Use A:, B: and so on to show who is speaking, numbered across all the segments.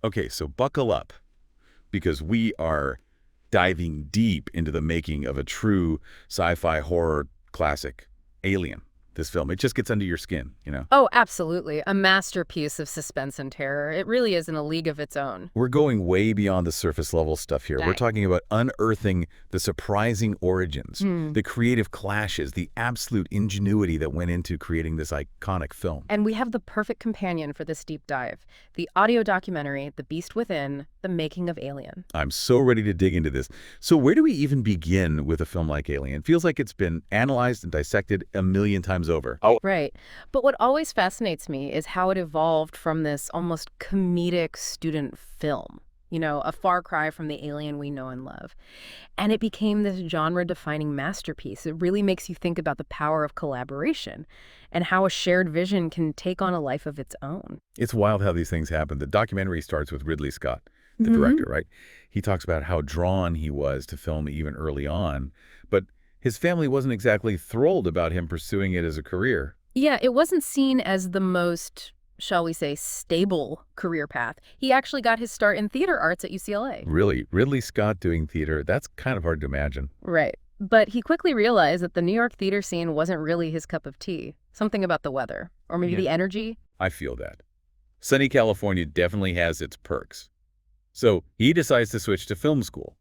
A: Okay, so buckle up because we are diving deep into the making of a true sci-fi horror classic, Alien, this film. It just gets under your skin, you know?
B: Oh, absolutely. A masterpiece of suspense and terror. It really is in a league of its own.
A: We're going way beyond the surface level stuff here. We're
B: Dang.
A: talking about unearthing the surprising origins,
B: Hmm.
A: the creative clashes, the absolute ingenuity that went into creating this iconic film.
B: And we have the perfect companion for this deep dive. The audio documentary, The Beast Within, The Making of Alien.
A: I'm so ready to dig into this. So where do we even begin with a film like Alien? Feels like it's been analyzed and dissected a million times over. Oh,
B: Right. But what always fascinates me is how it evolved from this almost comedic student film. You know, a far cry from the Alien we know and love. And it became this genre-defining masterpiece. It really makes you think about the power of collaboration and how a shared vision can take on a life of its own.
A: it's wild how these things happen. The documentary starts with Ridley Scott, the
B: Mhm.
A: director, right? He talks about how drawn he was to film even early on, but his family wasn't exactly thrilled about him pursuing it as a career.
B: Yeah, it wasn't seen as the most, shall we say, stable career path. He actually got his start in theater arts at UCLA.
A: Really, Ridley Scott doing theater, that's kind of hard to imagine.
B: Right. But he quickly realized that the New York theater scene wasn't really his cup of tea. Something about the weather, or maybe
A: Yeah.
B: the energy.
A: I feel that. Sunny California definitely has its perks. So he decides to switch to film school,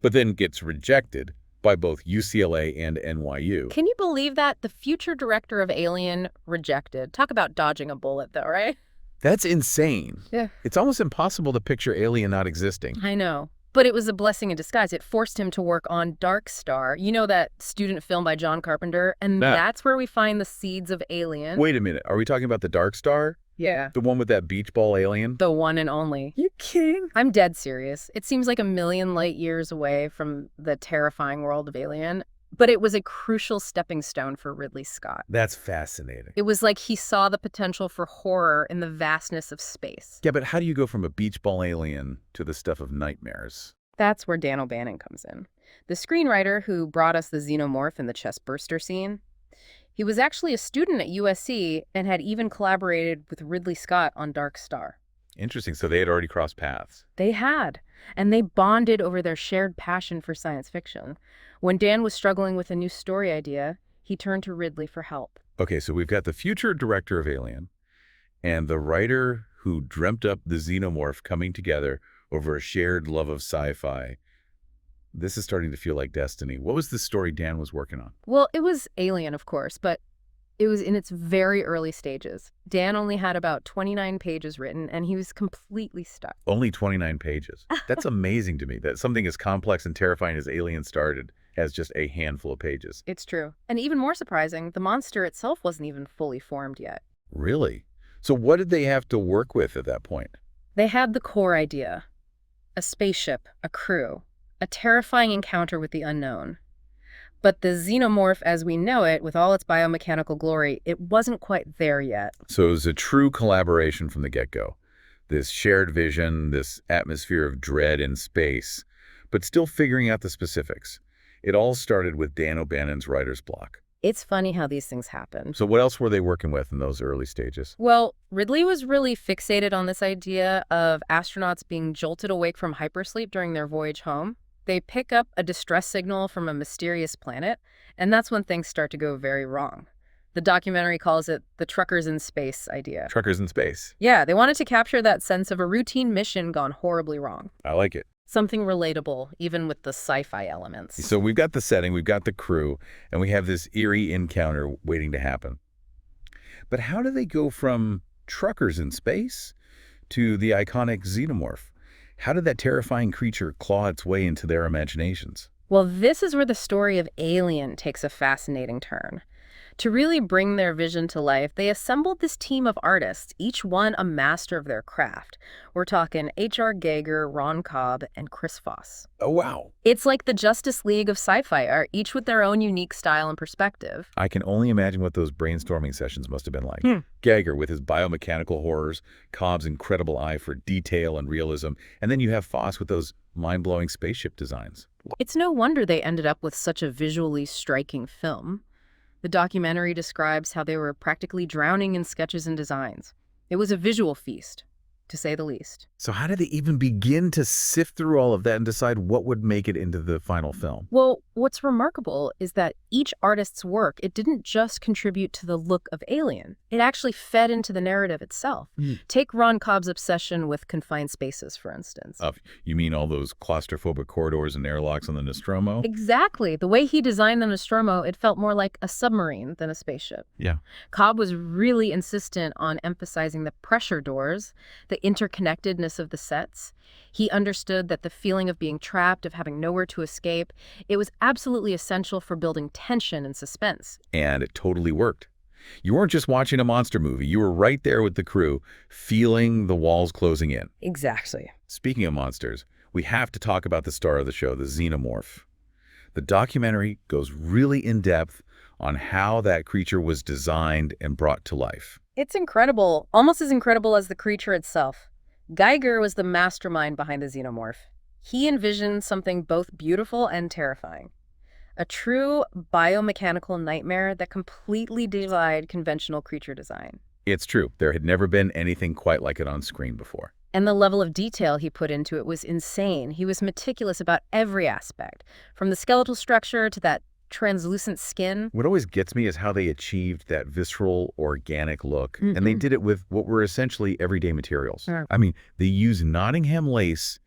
A: but then gets rejected by both UCLA and NYU.
B: Can you believe that? The future director of Alien rejected. Talk about dodging a bullet, though, right?
A: That's insane.
B: Yeah.
A: It's almost impossible to picture Alien not existing.
B: I know. But it was a blessing in disguise. It forced him to work on Dark Star. You know, that student film by John Carpenter? And
A: That-
B: that's where we find the seeds of Alien.
A: Wait a minute, are we talking about the Dark Star?
B: Yeah.
A: The one with that beach ball alien?
B: The one and only.
A: You kidding?
B: I'm dead serious. It seems like a million light years away from the terrifying world of Alien, but it was a crucial stepping stone for Ridley Scott.
A: That's fascinating.
B: It was like he saw the potential for horror in the vastness of space.
A: Yeah, but how do you go from a beach ball alien to the stuff of nightmares?
B: That's where Dan O'Bannon comes in. The screenwriter who brought us the xenomorph in the chest burster scene. He was actually a student at USC and had even collaborated with Ridley Scott on Dark Star.
A: Interesting, so they had already crossed paths.
B: They had, and they bonded over their shared passion for science fiction. When Dan was struggling with a new story idea, he turned to Ridley for help.
A: Okay, so we've got the future director of Alien and the writer who dreamt up the xenomorph coming together over a shared love of sci-fi. This is starting to feel like destiny. What was the story Dan was working on?
B: Well, it was Alien, of course, but it was in its very early stages. Dan only had about 29 pages written, and he was completely stuck.
A: Only 29 pages. That's amazing to me that something as complex and terrifying as Alien started has just a handful of pages.
B: It's true. And even more surprising, the monster itself wasn't even fully formed yet.
A: Really? So what did they have to work with at that point?
B: They had the core idea. A spaceship, a crew, a terrifying encounter with the unknown. But the xenomorph as we know it, with all its biomechanical glory, it wasn't quite there yet.
A: So it was a true collaboration from the get-go. This shared vision, this atmosphere of dread in space, but still figuring out the specifics. It all started with Dan O'Bannon's writer's block.
B: It's funny how these things happen.
A: So what else were they working with in those early stages?
B: Well, Ridley was really fixated on this idea of astronauts being jolted awake from hypersleep during their voyage home. They pick up a distress signal from a mysterious planet, and that's when things start to go very wrong. The documentary calls it the truckers in space idea.
A: Truckers in space.
B: Yeah, they wanted to capture that sense of a routine mission gone horribly wrong.
A: I like it.
B: Something relatable, even with the sci-fi elements.
A: So we've got the setting, we've got the crew, and we have this eerie encounter waiting to happen. But how do they go from truckers in space to the iconic xenomorph? How did that terrifying creature claw its way into their imaginations?
B: Well, this is where the story of Alien takes a fascinating turn. To really bring their vision to life, they assembled this team of artists, each one a master of their craft. We're talking H.R. Giger, Ron Cobb, and Chris Foss.
A: Oh, wow.
B: It's like the Justice League of sci-fi art, each with their own unique style and perspective.
A: I can only imagine what those brainstorming sessions must have been like. Giger with his biomechanical horrors, Cobb's incredible eye for detail and realism, and then you have Foss with those mind-blowing spaceship designs.
B: It's no wonder they ended up with such a visually striking film. The documentary describes how they were practically drowning in sketches and designs. It was a visual feast. to say the least.
A: So how did they even begin to sift through all of that and decide what would make it into the final film?
B: Well, what's remarkable is that each artist's work, it didn't just contribute to the look of Alien. It actually fed into the narrative itself. Take Ron Cobb's obsession with confined spaces, for instance.
A: You mean all those claustrophobic corridors and airlocks on the Nostromo?
B: Exactly. The way he designed the Nostromo, it felt more like a submarine than a spaceship.
A: Yeah.
B: Cobb was really insistent on emphasizing the pressure doors, the interconnectedness of the sets. He understood that the feeling of being trapped, of having nowhere to escape, it was absolutely essential for building tension and suspense.
A: And it totally worked. You weren't just watching a monster movie. You were right there with the crew, feeling the walls closing in.
B: Exactly.
A: Speaking of monsters, we have to talk about the star of the show, the xenomorph. The documentary goes really in-depth on how that creature was designed and brought to life.
B: It's incredible, almost as incredible as the creature itself. Geiger was the mastermind behind the xenomorph. He envisioned something both beautiful and terrifying. A true biomechanical nightmare that completely defied conventional creature design.
A: It's true. There had never been anything quite like it on screen before.
B: And the level of detail he put into it was insane. He was meticulous about every aspect, from the skeletal structure to that translucent skin.
A: What always gets me is how they achieved that visceral, organic look. And they did it with what were essentially everyday materials. I mean, they used Nottingham lace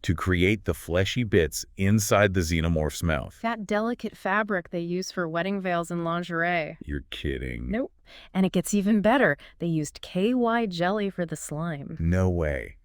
A: to create the fleshy bits inside the xenomorph's mouth.
B: That delicate fabric they use for wedding veils and lingerie.
A: You're kidding.
B: Nope. And it gets even better. They used KY jelly for the slime.
A: No way.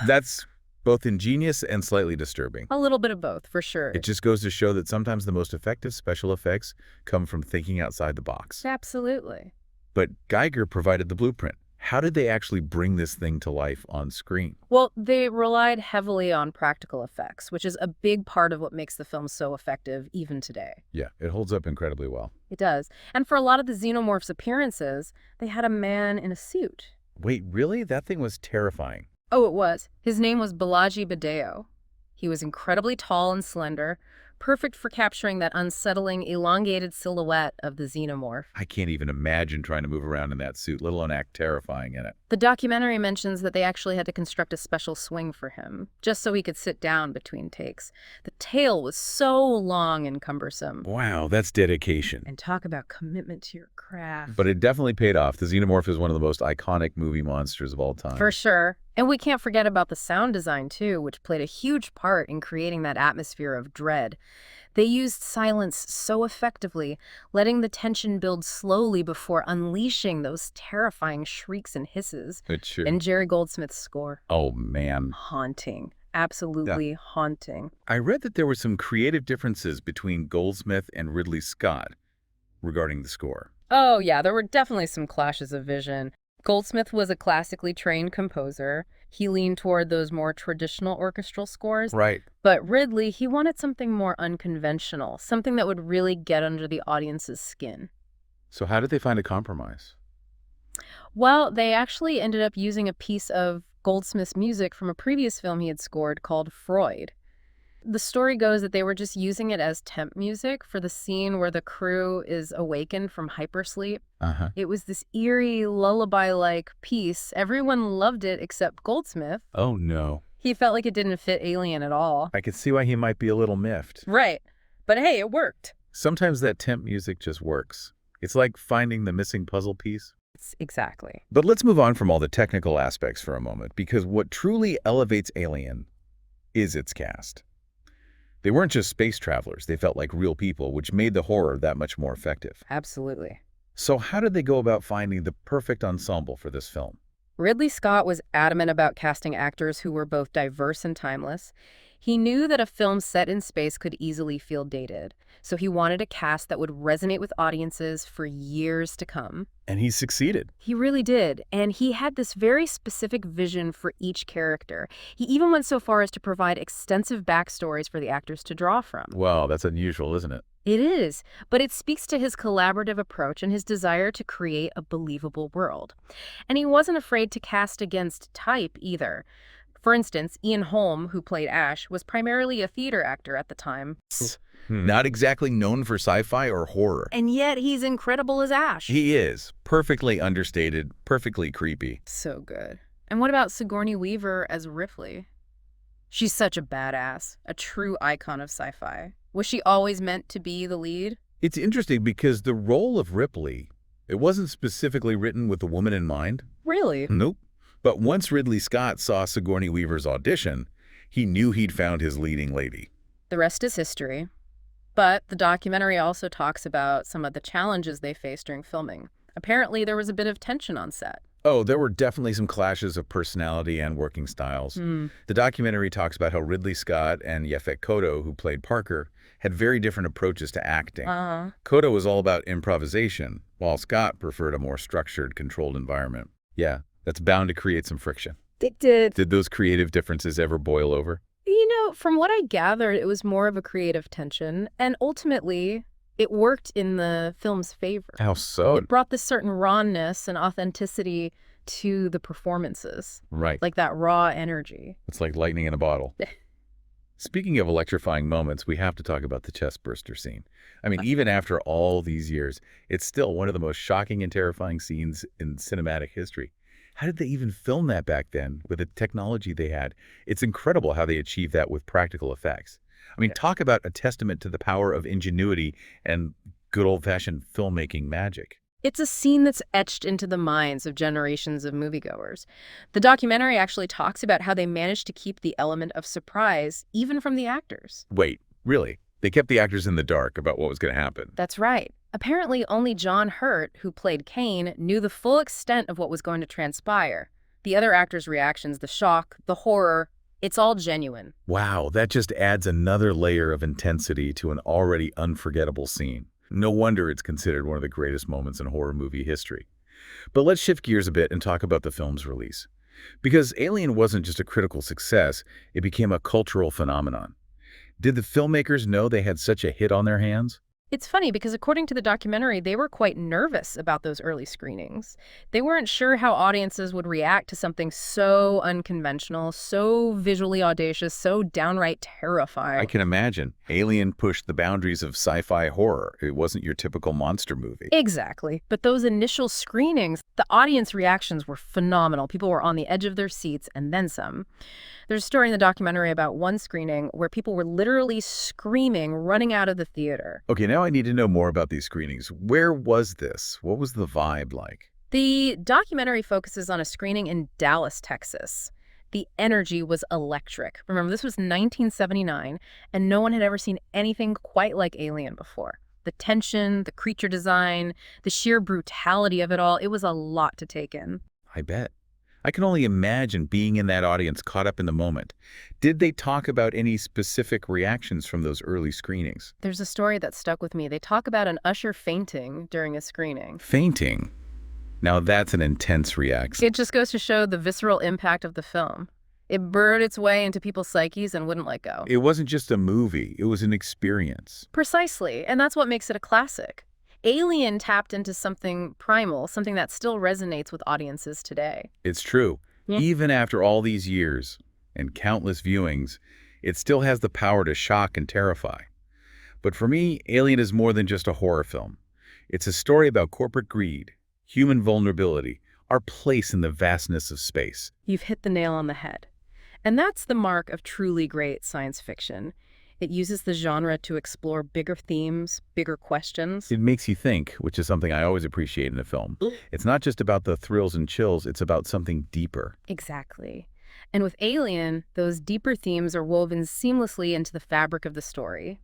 A: That's both ingenious and slightly disturbing.
B: A little bit of both, for sure.
A: It just goes to show that sometimes the most effective special effects come from thinking outside the box.
B: Absolutely.
A: But Geiger provided the blueprint. How did they actually bring this thing to life on screen?
B: Well, they relied heavily on practical effects, which is a big part of what makes the film so effective even today.
A: Yeah, it holds up incredibly well.
B: It does. And for a lot of the xenomorph's appearances, they had a man in a suit.
A: Wait, really? That thing was terrifying.
B: Oh, it was. His name was Balaji Badeo. He was incredibly tall and slender, perfect for capturing that unsettling, elongated silhouette of the xenomorph.
A: I can't even imagine trying to move around in that suit, let alone act terrifying in it.
B: The documentary mentions that they actually had to construct a special swing for him, just so he could sit down between takes. The tail was so long and cumbersome.
A: Wow, that's dedication.
B: And talk about commitment to your craft.
A: But it definitely paid off. The xenomorph is one of the most iconic movie monsters of all time.
B: For sure. And we can't forget about the sound design, too, which played a huge part in creating that atmosphere of dread. They used silence so effectively, letting the tension build slowly before unleashing those terrifying shrieks and hisses.
A: It's true.
B: And Jerry Goldsmith's score.
A: Oh, man.
B: Haunting. Absolutely haunting.
A: I read that there were some creative differences between Goldsmith and Ridley Scott regarding the score.
B: Oh, yeah, there were definitely some clashes of vision. Goldsmith was a classically trained composer. He leaned toward those more traditional orchestral scores.
A: Right.
B: But Ridley, he wanted something more unconventional, something that would really get under the audience's skin.
A: So how did they find a compromise?
B: Well, they actually ended up using a piece of Goldsmith's music from a previous film he had scored called Freud. The story goes that they were just using it as temp music for the scene where the crew is awakened from hypersleep. It was this eerie, lullaby-like piece. Everyone loved it except Goldsmith.
A: Oh, no.
B: He felt like it didn't fit Alien at all.
A: I could see why he might be a little miffed.
B: Right. But hey, it worked.
A: Sometimes that temp music just works. It's like finding the missing puzzle piece.
B: Exactly.
A: But let's move on from all the technical aspects for a moment, because what truly elevates Alien is its cast. They weren't just space travelers. They felt like real people, which made the horror that much more effective.
B: Absolutely.
A: So how did they go about finding the perfect ensemble for this film?
B: Ridley Scott was adamant about casting actors who were both diverse and timeless. He knew that a film set in space could easily feel dated, so he wanted a cast that would resonate with audiences for years to come.
A: And he succeeded.
B: He really did, and he had this very specific vision for each character. He even went so far as to provide extensive backstories for the actors to draw from.
A: Wow, that's unusual, isn't it?
B: It is, but it speaks to his collaborative approach and his desire to create a believable world. And he wasn't afraid to cast against type either. For instance, Ian Holm, who played Ash, was primarily a theater actor at the time.
A: Not exactly known for sci-fi or horror.
B: And yet he's incredible as Ash.
A: He is. Perfectly understated, perfectly creepy.
B: So good. And what about Sigourney Weaver as Ripley? She's such a badass, a true icon of sci-fi. Was she always meant to be the lead?
A: It's interesting because the role of Ripley, it wasn't specifically written with the woman in mind.
B: Really?
A: Nope. But once Ridley Scott saw Sigourney Weaver's audition, he knew he'd found his leading lady.
B: The rest is history. But the documentary also talks about some of the challenges they faced during filming. Apparently, there was a bit of tension on set.
A: Oh, there were definitely some clashes of personality and working styles. The documentary talks about how Ridley Scott and Yaphet Kotto, who played Parker, had very different approaches to acting. Kotto was all about improvisation, while Scott preferred a more structured, controlled environment. Yeah, that's bound to create some friction.
B: It did.
A: Did those creative differences ever boil over?
B: From what I gathered, it was more of a creative tension, and ultimately, it worked in the film's favor.
A: How so?
B: It brought this certain rawness and authenticity to the performances.
A: Right.
B: Like that raw energy.
A: It's like lightning in a bottle. Speaking of electrifying moments, we have to talk about the chestburster scene. I mean, even after all these years, it's still one of the most shocking and terrifying scenes in cinematic history. How did they even film that back then with the technology they had? It's incredible how they achieved that with practical effects. I mean, talk about a testament to the power of ingenuity and good old-fashioned filmmaking magic.
B: It's a scene that's etched into the minds of generations of moviegoers. The documentary actually talks about how they managed to keep the element of surprise even from the actors.
A: Wait, really? They kept the actors in the dark about what was going to happen?
B: That's right. Apparently, only John Hurt, who played Kane, knew the full extent of what was going to transpire. The other actors' reactions, the shock, the horror, it's all genuine.
A: Wow, that just adds another layer of intensity to an already unforgettable scene. No wonder it's considered one of the greatest moments in horror movie history. But let's shift gears a bit and talk about the film's release. Because Alien wasn't just a critical success, it became a cultural phenomenon. Did the filmmakers know they had such a hit on their hands?
B: It's funny because according to the documentary, they were quite nervous about those early screenings. They weren't sure how audiences would react to something so unconventional, so visually audacious, so downright terrifying.
A: I can imagine. Alien pushed the boundaries of sci-fi horror. It wasn't your typical monster movie.
B: Exactly. But those initial screenings, the audience reactions were phenomenal. People were on the edge of their seats and then some. There's a story in the documentary about one screening where people were literally screaming, running out of the theater.
A: Okay, now I need to know more about these screenings. Where was this? What was the vibe like?
B: The documentary focuses on a screening in Dallas, Texas. The energy was electric. Remember, this was 1979, and no one had ever seen anything quite like Alien before. The tension, the creature design, the sheer brutality of it all, it was a lot to take in.
A: I bet. I can only imagine being in that audience caught up in the moment. Did they talk about any specific reactions from those early screenings?
B: There's a story that stuck with me. They talk about an usher fainting during a screening.
A: Fainting? Now that's an intense reaction.
B: It just goes to show the visceral impact of the film. It burrowed its way into people's psyches and wouldn't let go.
A: It wasn't just a movie, it was an experience.
B: Precisely, and that's what makes it a classic. Alien tapped into something primal, something that still resonates with audiences today.
A: It's true.
B: Yeah.
A: Even after all these years and countless viewings, it still has the power to shock and terrify. But for me, Alien is more than just a horror film. It's a story about corporate greed, human vulnerability, our place in the vastness of space.
B: You've hit the nail on the head. And that's the mark of truly great science fiction. It uses the genre to explore bigger themes, bigger questions.
A: It makes you think, which is something I always appreciate in a film. It's not just about the thrills and chills, it's about something deeper.
B: Exactly. And with Alien, those deeper themes are woven seamlessly into the fabric of the story.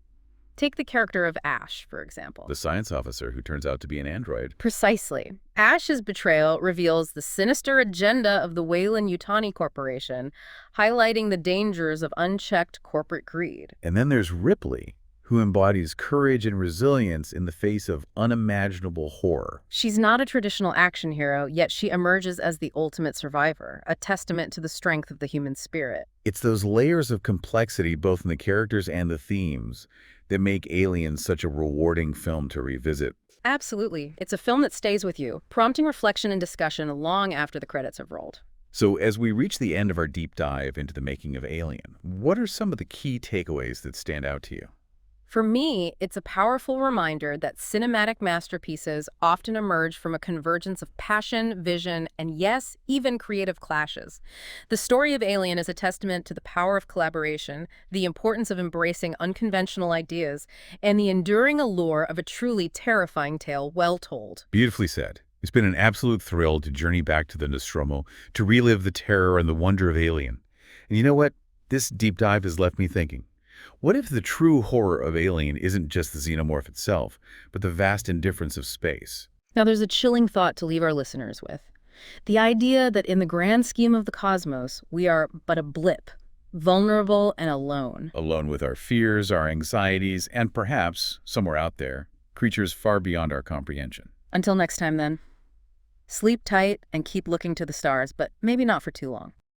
B: Take the character of Ash, for example.
A: The science officer who turns out to be an android.
B: Precisely. Ash's betrayal reveals the sinister agenda of the Weyland-Yutani Corporation, highlighting the dangers of unchecked corporate greed.
A: And then there's Ripley, who embodies courage and resilience in the face of unimaginable horror.
B: She's not a traditional action hero, yet she emerges as the ultimate survivor, a testament to the strength of the human spirit.
A: It's those layers of complexity, both in the characters and the themes, that make Alien such a rewarding film to revisit.
B: Absolutely. It's a film that stays with you, prompting reflection and discussion long after the credits have rolled.
A: So as we reach the end of our deep dive into the making of Alien, what are some of the key takeaways that stand out to you?
B: For me, it's a powerful reminder that cinematic masterpieces often emerge from a convergence of passion, vision, and yes, even creative clashes. The story of Alien is a testament to the power of collaboration, the importance of embracing unconventional ideas, and the enduring allure of a truly terrifying tale well told.
A: Beautifully said. It's been an absolute thrill to journey back to the Nostromo, to relive the terror and the wonder of Alien. And you know what? This deep dive has left me thinking. What if the true horror of Alien isn't just the xenomorph itself, but the vast indifference of space?
B: Now, there's a chilling thought to leave our listeners with. The idea that in the grand scheme of the cosmos, we are but a blip, vulnerable and alone.
A: Alone with our fears, our anxieties, and perhaps, somewhere out there, creatures far beyond our comprehension.
B: Until next time, then, sleep tight and keep looking to the stars, but maybe not for too long.